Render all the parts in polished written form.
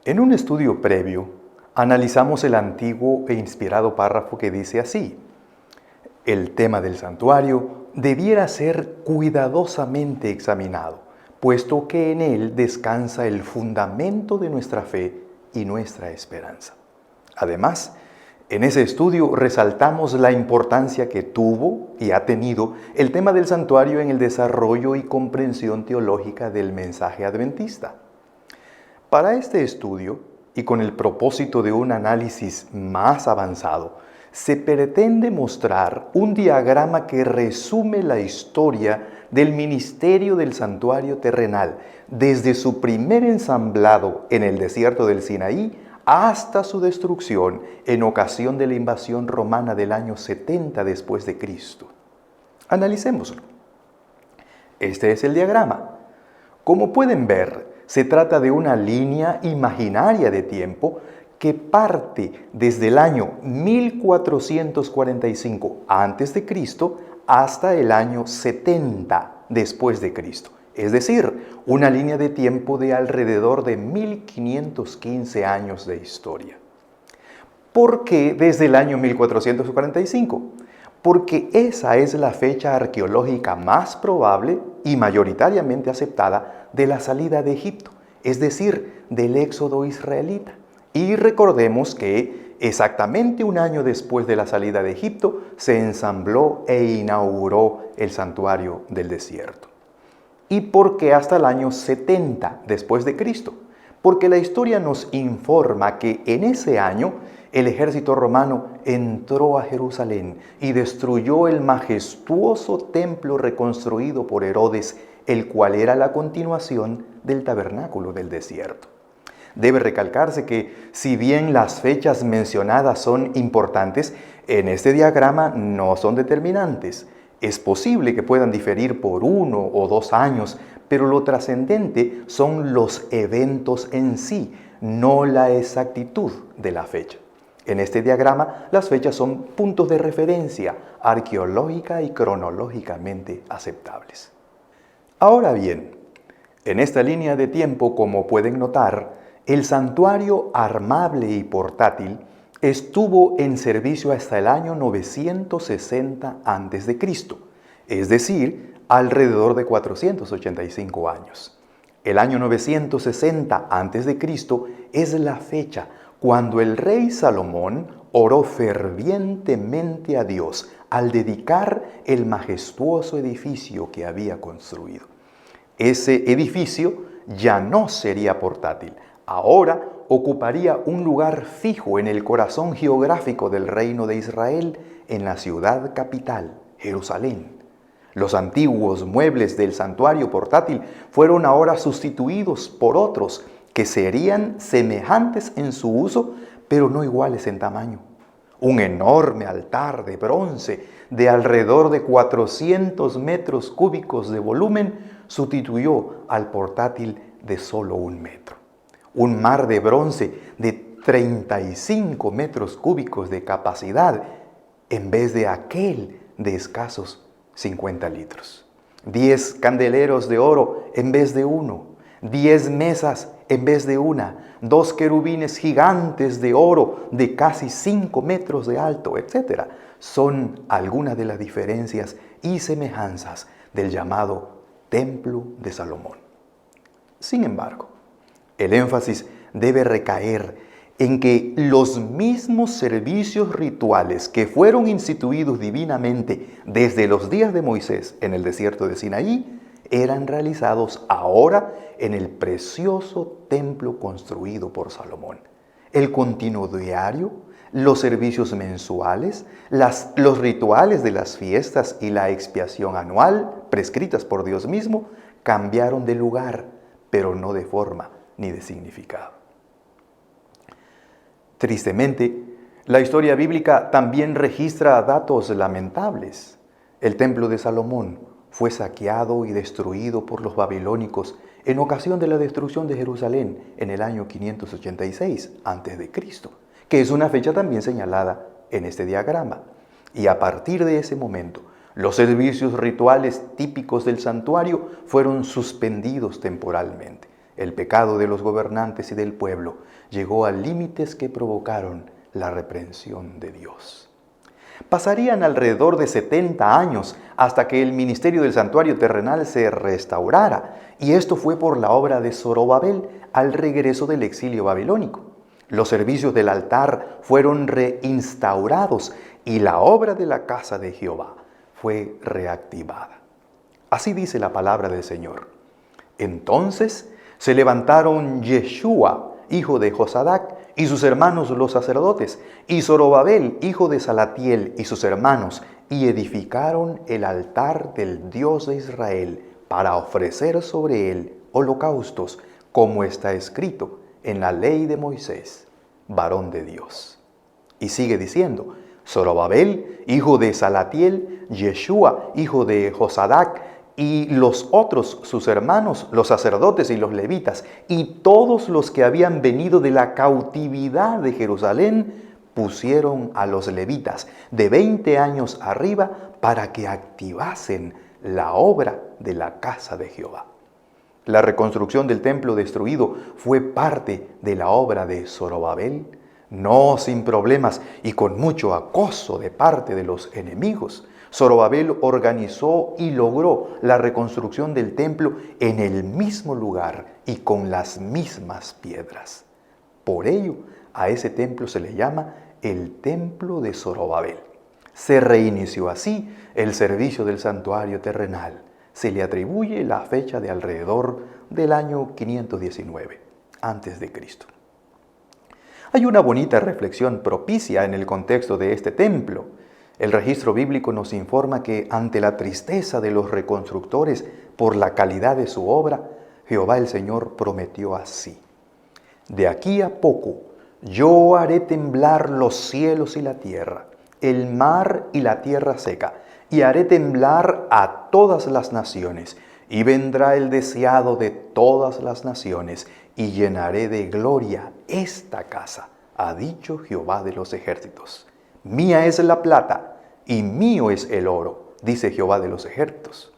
En un estudio previo, analizamos el antiguo e inspirado párrafo que dice así: el tema del santuario debiera ser cuidadosamente examinado, puesto que en él descansa el fundamento de nuestra fe y nuestra esperanza. Además, en ese estudio resaltamos la importancia que tuvo y ha tenido el tema del santuario en el desarrollo y comprensión teológica del mensaje adventista. Para este estudio, y con el propósito de un análisis más avanzado, se pretende mostrar un diagrama que resume la historia del ministerio del santuario terrenal, desde su primer ensamblado en el desierto del Sinaí hasta su destrucción en ocasión de la invasión romana del año 70 después de Cristo. Analicémoslo. Este es el diagrama. Como pueden ver, se trata de una línea imaginaria de tiempo que parte desde el año 1445 a.C. hasta el año 70 después de Cristo. Es decir, una línea de tiempo de alrededor de 1515 años de historia. ¿Por qué desde el año 1445? Porque esa es la fecha arqueológica más probable y mayoritariamente aceptada de la salida de Egipto, es decir, del éxodo israelita. Y recordemos que exactamente un año después de la salida de Egipto se ensambló e inauguró el santuario del desierto. ¿Y por qué hasta el año 70 después de Cristo? Porque la historia nos informa que en ese año el ejército romano entró a Jerusalén y destruyó el majestuoso templo reconstruido por Herodes, el cual era la continuación del tabernáculo del desierto. Debe recalcarse que, si bien las fechas mencionadas son importantes, en este diagrama no son determinantes. Es posible que puedan diferir por 1 o 2 años, pero lo trascendente son los eventos en sí, no la exactitud de la fecha. En este diagrama, las fechas son puntos de referencia arqueológica y cronológicamente aceptables. Ahora bien, en esta línea de tiempo, como pueden notar, el santuario armable y portátil estuvo en servicio hasta el año 960 a.C., es decir, alrededor de 485 años. El año 960 a.C. es la fecha cuando el rey Salomón oró fervientemente a Dios al dedicar el majestuoso edificio que había construido. Ese edificio ya no sería portátil, ahora ocuparía un lugar fijo en el corazón geográfico del reino de Israel, en la ciudad capital, Jerusalén. Los antiguos muebles del santuario portátil fueron ahora sustituidos por otros que serían semejantes en su uso, pero no iguales en tamaño. Un enorme altar de bronce de alrededor de 400 metros cúbicos de volumen sustituyó al portátil de solo 1 metro. Un mar de bronce de 35 metros cúbicos de capacidad en vez de aquel de escasos 50 litros. 10 candeleros de oro en vez de 1. 10 mesas en vez de 1. 2 querubines gigantes de oro de casi 5 metros de alto, etc. Son algunas de las diferencias y semejanzas del llamado Templo de Salomón. Sin embargo, el énfasis debe recaer en que los mismos servicios rituales que fueron instituidos divinamente desde los días de Moisés en el desierto de Sinaí eran realizados ahora en el precioso templo construido por Salomón. El continuo diario, los servicios mensuales, los rituales de las fiestas y la expiación anual prescritas por Dios mismo cambiaron de lugar, pero no de forma ni de significado. Tristemente, la historia bíblica también registra datos lamentables. El templo de Salomón fue saqueado y destruido por los babilónicos en ocasión de la destrucción de Jerusalén en el año 586 a.C., que es una fecha también señalada en este diagrama. Y a partir de ese momento, los servicios rituales típicos del santuario fueron suspendidos temporalmente. El pecado de los gobernantes y del pueblo llegó a límites que provocaron la reprensión de Dios. Pasarían alrededor de 70 años hasta que el ministerio del santuario terrenal se restaurara, y esto fue por la obra de Zorobabel al regreso del exilio babilónico. Los servicios del altar fueron reinstaurados y la obra de la casa de Jehová fue reactivada. Así dice la palabra del Señor. Entonces se levantaron Yeshua, hijo de Josadac, y sus hermanos los sacerdotes, y Zorobabel, hijo de Salatiel, y sus hermanos, y edificaron el altar del Dios de Israel para ofrecer sobre él holocaustos, como está escrito en la ley de Moisés, varón de Dios. Y sigue diciendo, Zorobabel, hijo de Salatiel, Yeshua, hijo de Josadac, y los otros, sus hermanos, los sacerdotes y los levitas, y todos los que habían venido de la cautividad de Jerusalén, pusieron a los levitas de 20 años arriba para que activasen la obra de la casa de Jehová. La reconstrucción del templo destruido fue parte de la obra de Zorobabel, no sin problemas y con mucho acoso de parte de los enemigos. Zorobabel organizó y logró la reconstrucción del templo en el mismo lugar y con las mismas piedras. Por ello, a ese templo se le llama el Templo de Zorobabel. Se reinició así el servicio del santuario terrenal. Se le atribuye la fecha de alrededor del año 519 a.C. Hay una bonita reflexión propicia en el contexto de este templo. El registro bíblico nos informa que ante la tristeza de los reconstructores por la calidad de su obra, Jehová el Señor prometió así: de aquí a poco yo haré temblar los cielos y la tierra, el mar y la tierra seca, y haré temblar a todas las naciones, y vendrá el deseado de todas las naciones, y llenaré de gloria esta casa, ha dicho Jehová de los ejércitos. Mía es la plata y mío es el oro, dice Jehová de los ejércitos.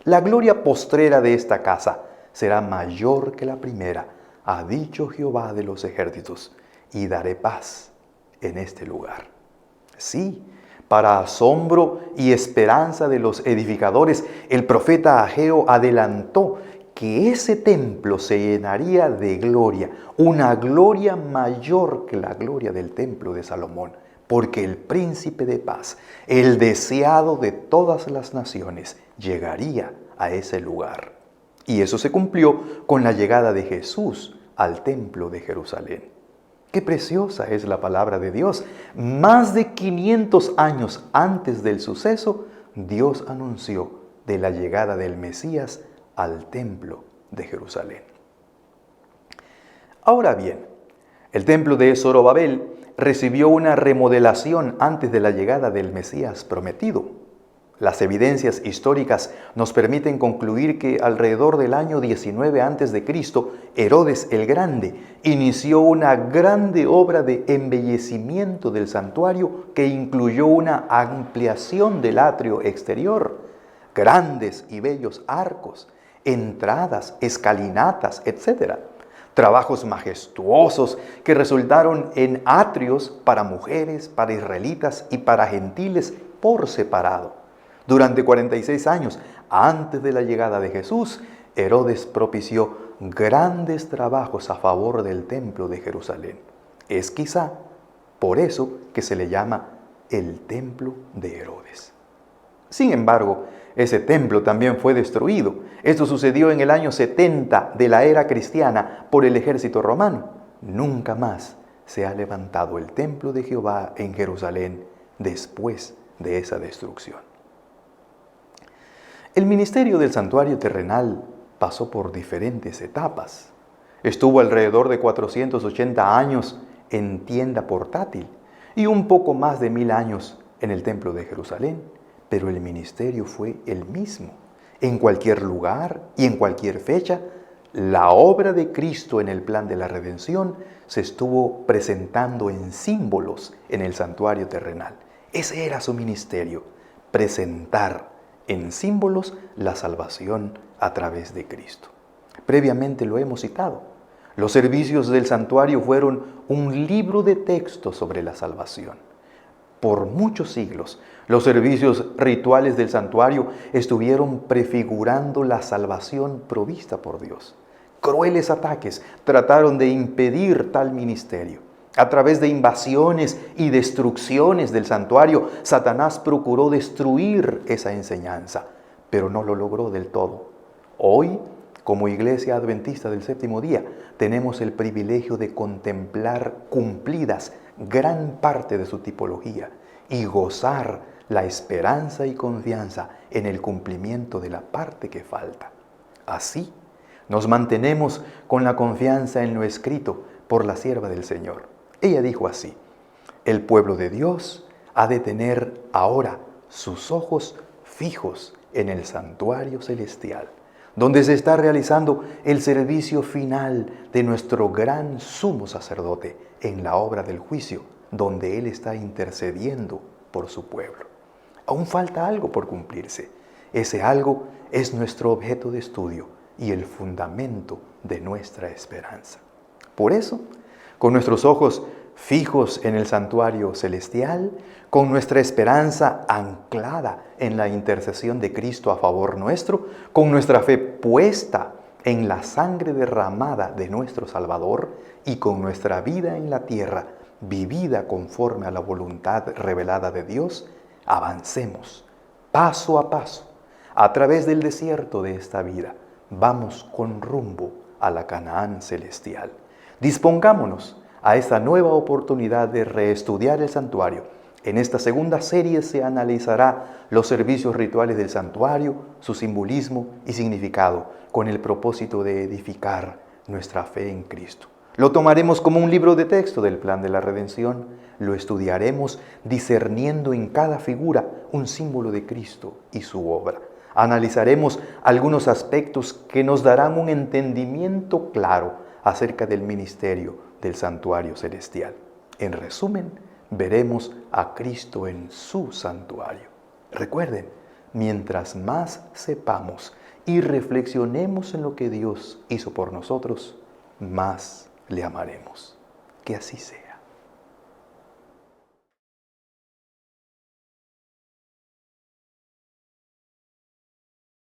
La gloria postrera de esta casa será mayor que la primera, ha dicho Jehová de los ejércitos, y daré paz en este lugar. Sí, para asombro y esperanza de los edificadores, el profeta Ageo adelantó que ese templo se llenaría de gloria, una gloria mayor que la gloria del templo de Salomón, porque el príncipe de paz, el deseado de todas las naciones, llegaría a ese lugar. Y eso se cumplió con la llegada de Jesús al templo de Jerusalén. ¡Qué preciosa es la palabra de Dios! Más de 500 años antes del suceso, Dios anunció de la llegada del Mesías al templo de Jerusalén. Ahora bien, el templo de Zorobabel recibió una remodelación antes de la llegada del Mesías prometido. Las evidencias históricas nos permiten concluir que alrededor del año 19 a.C., Herodes el Grande inició una grande obra de embellecimiento del santuario que incluyó una ampliación del atrio exterior, grandes y bellos arcos, entradas, escalinatas, etc. Trabajos majestuosos que resultaron en atrios para mujeres, para israelitas y para gentiles por separado. Durante 46 años antes de la llegada de Jesús, Herodes propició grandes trabajos a favor del templo de Jerusalén. Es quizá por eso que se le llama el templo de Herodes. Sin embargo, ese templo también fue destruido. Esto sucedió en el año 70 de la era cristiana por el ejército romano. Nunca más se ha levantado el templo de Jehová en Jerusalén después de esa destrucción. El ministerio del santuario terrenal pasó por diferentes etapas. Estuvo alrededor de 480 años en tienda portátil y un poco más de 1000 años en el templo de Jerusalén. Pero el ministerio fue el mismo. En cualquier lugar y en cualquier fecha, la obra de Cristo en el plan de la redención se estuvo presentando en símbolos en el santuario terrenal. Ese era su ministerio, presentar en símbolos la salvación a través de Cristo. Previamente lo hemos citado. Los servicios del santuario fueron un libro de texto sobre la salvación. Por muchos siglos, los servicios rituales del santuario estuvieron prefigurando la salvación provista por Dios. Crueles ataques trataron de impedir tal ministerio. A través de invasiones y destrucciones del santuario, Satanás procuró destruir esa enseñanza, pero no lo logró del todo. Hoy, como Iglesia Adventista del Séptimo Día, tenemos el privilegio de contemplar cumplidas gran parte de su tipología y gozar la esperanza y confianza en el cumplimiento de la parte que falta. Así, nos mantenemos con la confianza en lo escrito por la sierva del Señor. Ella dijo así: el pueblo de Dios ha de tener ahora sus ojos fijos en el santuario celestial, donde se está realizando el servicio final de nuestro gran sumo sacerdote en la obra del juicio, donde Él está intercediendo por su pueblo. Aún falta algo por cumplirse. Ese algo es nuestro objeto de estudio y el fundamento de nuestra esperanza. Por eso, con nuestros ojos fijos en el santuario celestial, con nuestra esperanza anclada en la intercesión de Cristo a favor nuestro, con nuestra fe puesta en la sangre derramada de nuestro Salvador y con nuestra vida en la tierra vivida conforme a la voluntad revelada de Dios, avancemos paso a paso a través del desierto de esta vida. Vamos con rumbo a la Canaán celestial. Dispongámonos a esta nueva oportunidad de reestudiar el santuario. En esta segunda serie se analizará los servicios rituales del santuario, su simbolismo y significado, con el propósito de edificar nuestra fe en Cristo. Lo tomaremos como un libro de texto del plan de la redención. Lo estudiaremos discerniendo en cada figura un símbolo de Cristo y su obra. Analizaremos algunos aspectos que nos darán un entendimiento claro acerca del ministerio del santuario celestial. En resumen, veremos a Cristo en su santuario. Recuerden, mientras más sepamos y reflexionemos en lo que Dios hizo por nosotros, más le amaremos. Que así sea.